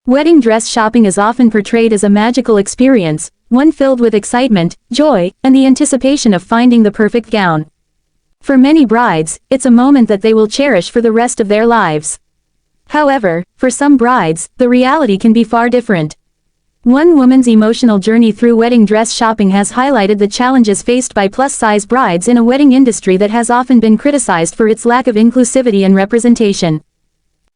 Wedding dress shopping is often portrayed as a magical experience, one filled with excitement, joy, and the anticipation of finding the perfect gown. For many brides, it's a moment that they will cherish for the rest of their lives. However, for some brides, the reality can be far different. One woman's emotional journey through wedding dress shopping has highlighted the challenges faced by plus-size brides in a wedding industry that has often been criticized for its lack of inclusivity and representation.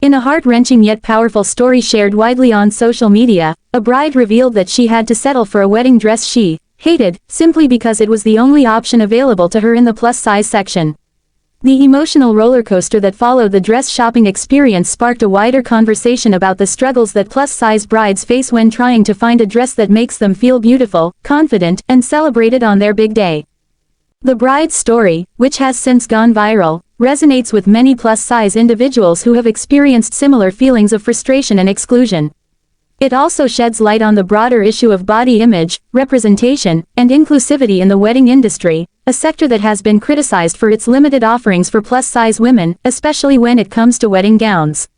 In a heart-wrenching yet powerful story shared widely on social media, a bride revealed that she had to settle for a wedding dress she hated, simply because it was the only option available to her in the plus-size section. The emotional rollercoaster that followed the dress shopping experience sparked a wider conversation about the struggles that plus-size brides face when trying to find a dress that makes them feel beautiful, confident, and celebrated on their big day. The bride's story, which has since gone viral, resonates with many plus-size individuals who have experienced similar feelings of frustration and exclusion. It also sheds light on the broader issue of body image, representation, and inclusivity in the wedding industry, a sector that has been criticized for its limited offerings for plus-size women, especially when it comes to wedding gowns.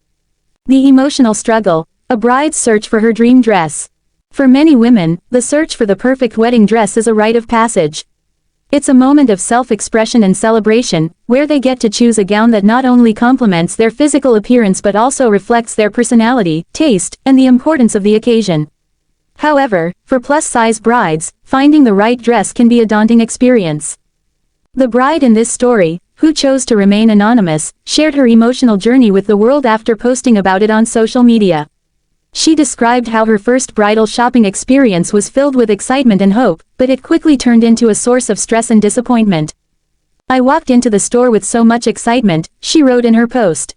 The emotional struggle, a bride's search for her dream dress. For many women, the search for the perfect wedding dress is a rite of passage. It's a moment of self-expression and celebration, where they get to choose a gown that not only complements their physical appearance but also reflects their personality, taste, and the importance of the occasion. However, for plus-size brides, finding the right dress can be a daunting experience. The bride in this story, who chose to remain anonymous, shared her emotional journey with the world after posting about it on social media. She described how her first bridal shopping experience was filled with excitement and hope, but it quickly turned into a source of stress and disappointment. "I walked into the store with so much excitement," she wrote in her post.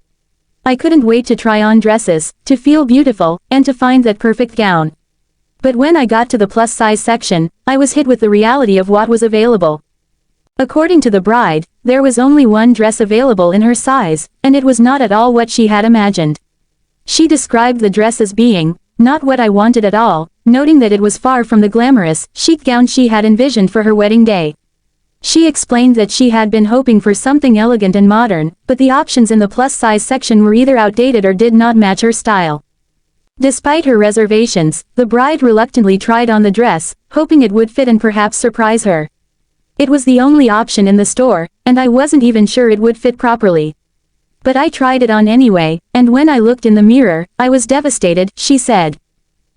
"I couldn't wait to try on dresses, to feel beautiful, and to find that perfect gown. But when I got to the plus-size section, I was hit with the reality of what was available." According to the bride, there was only one dress available in her size, and it was not at all what she had imagined. She described the dress as being, "not what I wanted at all," noting that it was far from the glamorous, chic gown she had envisioned for her wedding day. She explained that she had been hoping for something elegant and modern, but the options in the plus-size section were either outdated or did not match her style. Despite her reservations, the bride reluctantly tried on the dress, hoping it would fit and perhaps surprise her. "It was the only option in the store, and I wasn't even sure it would fit properly. But I tried it on anyway, and when I looked in the mirror, I was devastated," she said.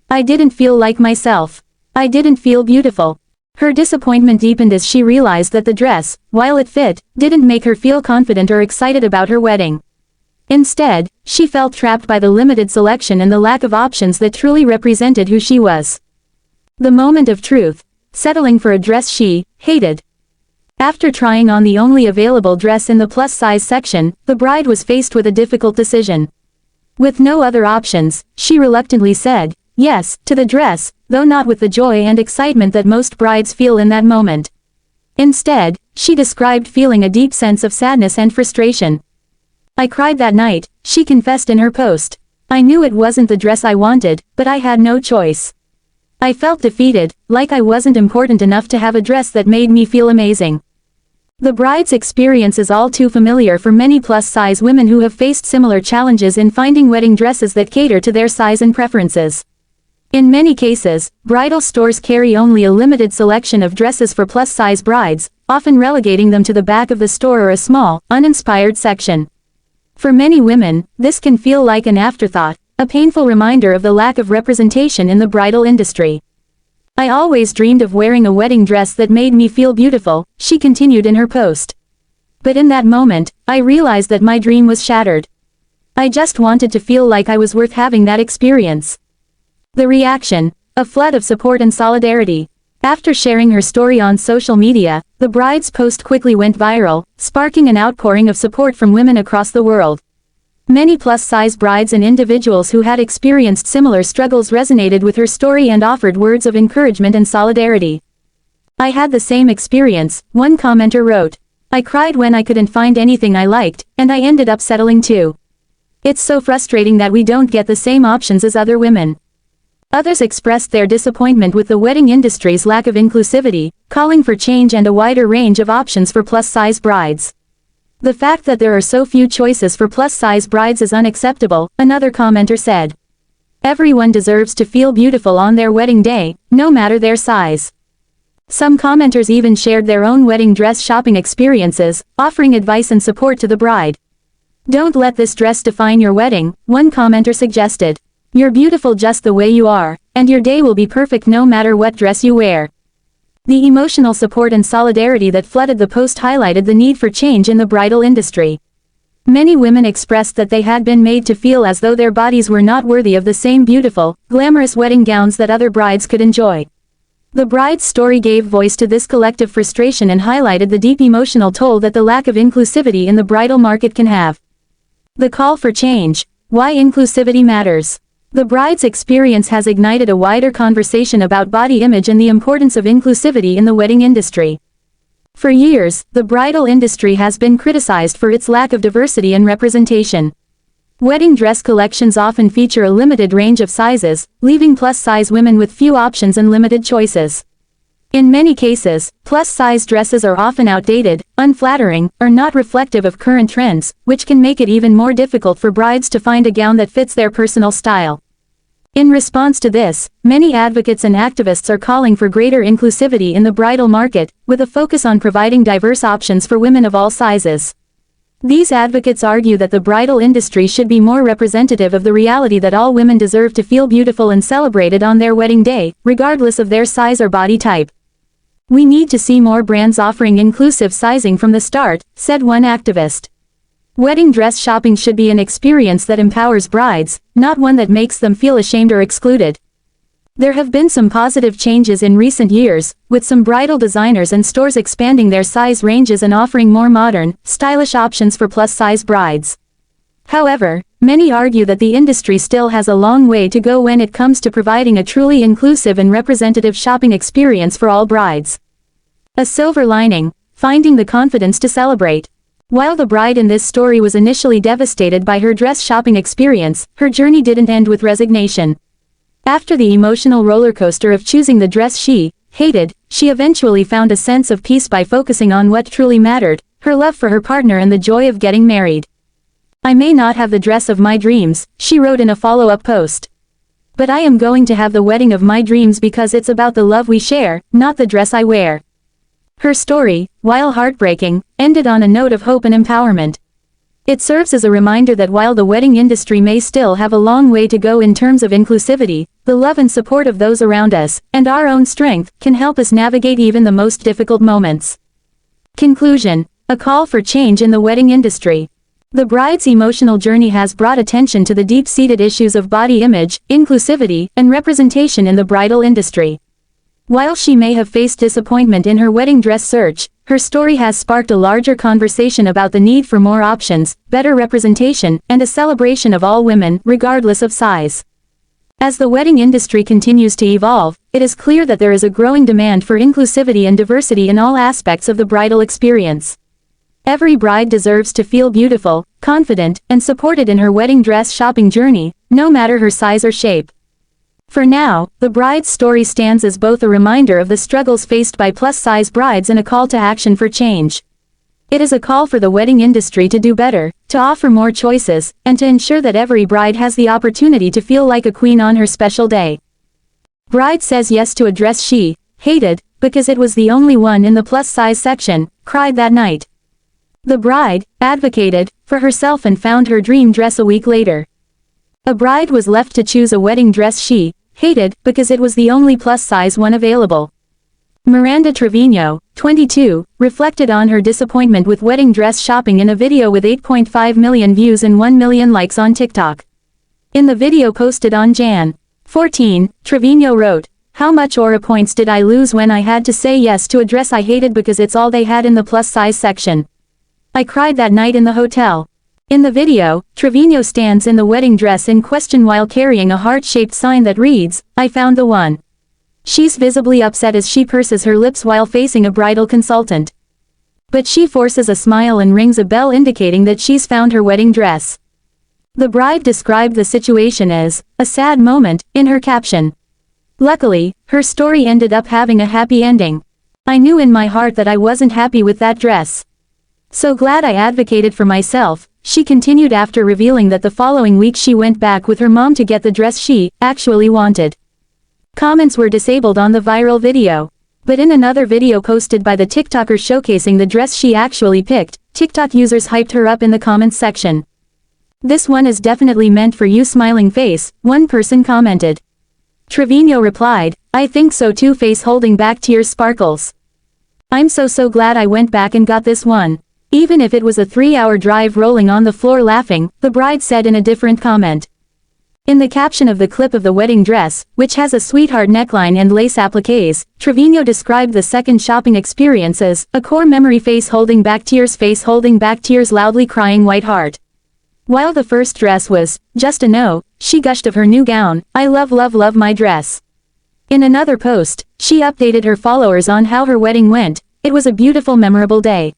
"I didn't feel like myself. I didn't feel beautiful." Her disappointment deepened as she realized that the dress, while it fit, didn't make her feel confident or excited about her wedding. Instead, she felt trapped by the limited selection and the lack of options that truly represented who she was. The moment of truth. Settling for a dress she hated. After trying on the only available dress in the plus-size section, the bride was faced with a difficult decision. With no other options, she reluctantly said yes to the dress, though not with the joy and excitement that most brides feel in that moment. Instead, she described feeling a deep sense of sadness and frustration. "I cried that night," she confessed in her post. "I knew it wasn't the dress I wanted, but I had no choice. I felt defeated, like I wasn't important enough to have a dress that made me feel amazing." The bride's experience is all too familiar for many plus-size women who have faced similar challenges in finding wedding dresses that cater to their size and preferences. In many cases, bridal stores carry only a limited selection of dresses for plus-size brides, often relegating them to the back of the store or a small, uninspired section. For many women, this can feel like an afterthought, a painful reminder of the lack of representation in the bridal industry. "I always dreamed of wearing a wedding dress that made me feel beautiful," she continued in her post. "But in that moment, I realized that my dream was shattered. I just wanted to feel like I was worth having that experience." The reaction: a flood of support and solidarity. After sharing her story on social media, the bride's post quickly went viral, sparking an outpouring of support from women across the world. Many plus-size brides and individuals who had experienced similar struggles resonated with her story and offered words of encouragement and solidarity. "I had the same experience," one commenter wrote. "I cried when I couldn't find anything I liked, and I ended up settling too. It's so frustrating that we don't get the same options as other women." Others expressed their disappointment with the wedding industry's lack of inclusivity, calling for change and a wider range of options for plus-size brides. "The fact that there are so few choices for plus-size brides is unacceptable," another commenter said. Everyone deserves to feel beautiful on their wedding day, no matter their size. Some commenters even shared their own wedding dress shopping experiences, offering advice and support to the bride. "Don't let this dress define your wedding," one commenter suggested. "You're beautiful just the way you are, and your day will be perfect no matter what dress you wear." The emotional support and solidarity that flooded the post highlighted the need for change in the bridal industry. Many women expressed that they had been made to feel as though their bodies were not worthy of the same beautiful, glamorous wedding gowns that other brides could enjoy. The bride's story gave voice to this collective frustration and highlighted the deep emotional toll that the lack of inclusivity in the bridal market can have. The call for change. Why inclusivity matters. The bride's experience has ignited a wider conversation about body image and the importance of inclusivity in the wedding industry. For years, the bridal industry has been criticized for its lack of diversity and representation. Wedding dress collections often feature a limited range of sizes, leaving plus-size women with few options and limited choices. In many cases, plus-size dresses are often outdated, unflattering, or not reflective of current trends, which can make it even more difficult for brides to find a gown that fits their personal style. In response to this, many advocates and activists are calling for greater inclusivity in the bridal market, with a focus on providing diverse options for women of all sizes. These advocates argue that the bridal industry should be more representative of the reality that all women deserve to feel beautiful and celebrated on their wedding day, regardless of their size or body type. "We need to see more brands offering inclusive sizing from the start," said one activist. Wedding dress shopping should be an experience that empowers brides, not one that makes them feel ashamed or excluded. There have been some positive changes in recent years, with some bridal designers and stores expanding their size ranges and offering more modern, stylish options for plus-size brides. However, many argue that the industry still has a long way to go when it comes to providing a truly inclusive and representative shopping experience for all brides. A silver lining: finding the confidence to celebrate. While the bride in this story was initially devastated by her dress shopping experience, her journey didn't end with resignation. After the emotional rollercoaster of choosing the dress she hated, she eventually found a sense of peace by focusing on what truly mattered: her love for her partner and the joy of getting married. "I may not have the dress of my dreams," she wrote in a follow-up post. "But I am going to have the wedding of my dreams because it's about the love we share, not the dress I wear." Her story, while heartbreaking, ended on a note of hope and empowerment. It serves as a reminder that while the wedding industry may still have a long way to go in terms of inclusivity, the love and support of those around us, and our own strength, can help us navigate even the most difficult moments. Conclusion: a call for change in the wedding industry. The bride's emotional journey has brought attention to the deep-seated issues of body image, inclusivity, and representation in the bridal industry. While she may have faced disappointment in her wedding dress search, her story has sparked a larger conversation about the need for more options, better representation, and a celebration of all women, regardless of size. As the wedding industry continues to evolve, it is clear that there is a growing demand for inclusivity and diversity in all aspects of the bridal experience. Every bride deserves to feel beautiful, confident, and supported in her wedding dress shopping journey, no matter her size or shape. For now, the bride's story stands as both a reminder of the struggles faced by plus-size brides and a call to action for change. It is a call for the wedding industry to do better, to offer more choices, and to ensure that every bride has the opportunity to feel like a queen on her special day. Bride says yes to a dress she hated, because it was the only one in the plus-size section, cried that night. The bride advocated for herself and found her dream dress a week later. A bride was left to choose a wedding dress she hated, because it was the only plus-size one available. Miranda Trevino, 22, reflected on her disappointment with wedding dress shopping in a video with 8.5 million views and 1 million likes on TikTok. In the video posted on Jan. 14, Trevino wrote, "How much aura points did I lose when I had to say yes to a dress I hated because it's all they had in the plus-size section? I cried that night in the hotel." In the video, Trevino stands in the wedding dress in question while carrying a heart-shaped sign that reads, "I found the one." She's visibly upset as she purses her lips while facing a bridal consultant. But she forces a smile and rings a bell indicating that she's found her wedding dress. The bride described the situation as a sad moment in her caption. Luckily, her story ended up having a happy ending. "I knew in my heart that I wasn't happy with that dress. So glad I advocated for myself," she continued after revealing that the following week she went back with her mom to get the dress she actually wanted. Comments were disabled on the viral video. But in another video posted by the TikToker showcasing the dress she actually picked, TikTok users hyped her up in the comments section. "This one is definitely meant for you, smiling face," one person commented. Trevino replied, "I think so too, face holding back tears sparkles. I'm so glad I went back and got this one. Even if it was a 3-hour drive rolling on the floor laughing," the bride said in a different comment. In the caption of the clip of the wedding dress, which has a sweetheart neckline and lace appliques, Trevino described the second shopping experience as a core memory, face holding back tears loudly crying white heart. While the first dress was just a no, she gushed of her new gown, "I love my dress." In another post, she updated her followers on how her wedding went. "It was a beautiful, memorable day.